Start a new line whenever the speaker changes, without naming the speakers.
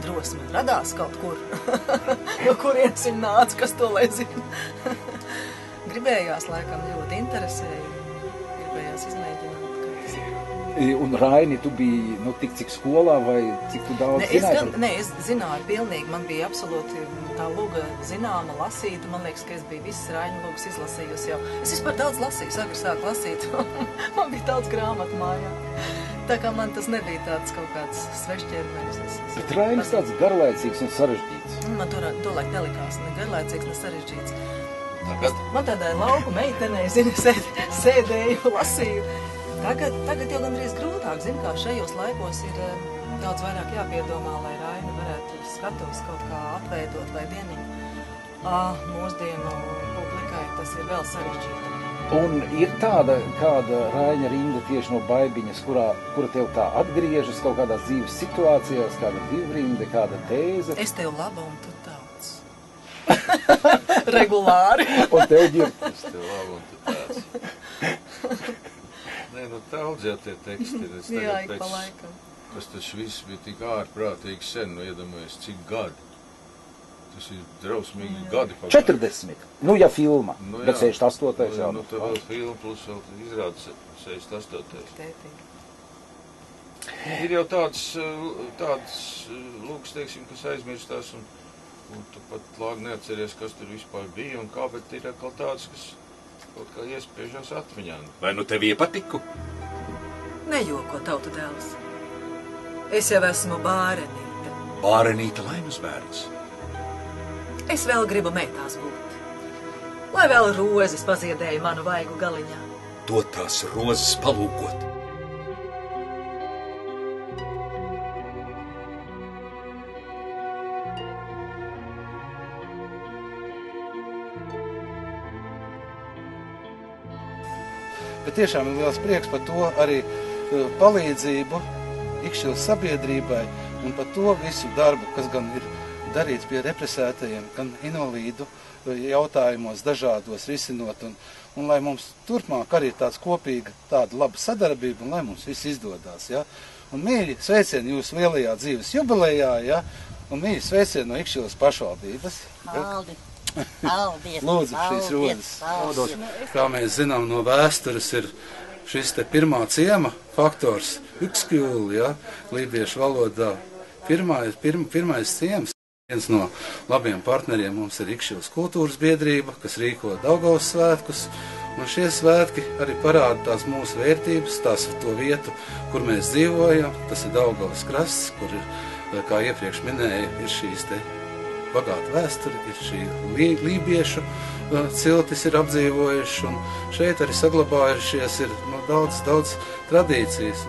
drosme radās kaut kur. No kurienes viņa nāca, kas to lai zina. Gribējās, laikam, ļoti interesēja. Gribējās izmēģināt, kā tas ir.
Un Raini, tu biji, nu, tik cik skolā vai cik tu daudz zināji?
Es zināju pilnīgi, man bija absolūti tā luga zināma, lasīta. Man liekas, ka es biju visas Raina lugas izlasījusi jau. Es vispār daudz lasīju, agri sāku lasīt. Man bija daudz grāmatu mājā. Tā kā man tas nebija tāds kaut kāds svešķērmenis.
Bet Rainis tāds garlaicīgs un sarežģīts.
Man tolaik nelikās ne garlaicīgs, ne sarežģīts.
Tagad?
Man tādai lauku meitenei, zini, sēdēju, lasīju. Tagad jau gandrīz grūtāk, zini, kā šajos laikos ir daudz vairāk jāpiedomā, lai Raina varētu skatos kaut kā atveidot vai dieniņu. Mūsdienu publikai tas ir vēl sarežģītāk.
Un ir tāda kāda Raina rinda tieši no Baibiņas, kura tev tā atgriežas kaut kādās dzīves situācijās, kāda divrinde, kāda tēze?
Es tev labu un tu tāds. Regulāri.
Un tev ģirt.
Es tev labu un tu tāds. Nē, nu daudz jau tie teksti ir.
Jā, ik pa laikam.
Tas taču viss bija tik ārprātīgi sen, nu iedomājies, cik gadi. Tas ir drausmīgi gadi pagājuši.
40. Nu, ja filma.
Nu,
bet 68. jau.
Nu, tā vēl filma plus vēl izrāda 68.
Tētīgi.
Ir jau tāds lūks, teiksim, kas aizmirstās un tu pat lāgi neatceries, kas tur vispār bija un kā, bet ir atkal tāds, kas kaut kā iespiežās atmiņā.
Vai nu tev iepatiku?
Nejoko, tautu dēls. Es jau esmu bārenīte.
Bārenīte laimes bērns.
Es vēl gribu meitās būt. Lai vēl rozes paziedēja manu vaigu galiņā.
Dot tās rozes palūkot.
Bet tiešām ir liels prieks par to arī palīdzību Ikšķilas sabiedrībai un par to visu darbu, kas gan ir darīts pie represētajiem, gan invalīdu jautājumos dažādos risinot. Un lai mums turpmāk arī tāds kopīga, tāda laba sadarbība un lai mums viss izdodās. Ja? Un mīļi sveicieni jūsu lielajā dzīves jubilejā, ja? Un mīļi sveicieni no Ikšķilas pašvaldības.
Paldies! Paldies!
Lūdzu, šīs rodas. Kā mēs zinām no vēstures, ir šis te pirmā ciema faktors, Ikskjūli, ja, lībiešu valodā. Pirmais ciems. Viens no labiem partneriem mums ir Ikšķilas kultūras biedrība, kas rīko Daugavas svētkus. Un šie svētki arī parāda tās mūsu vērtības, tās to vietu, kur mēs dzīvojam. Tas ir Daugavas krasts, kur ir, kā iepriekš minēja, ir šīs te bagāta vēsture, ir šī lībiešu ciltis ir apdzīvojuši, un šeit arī saglabājušies ir daudz tradīcijas.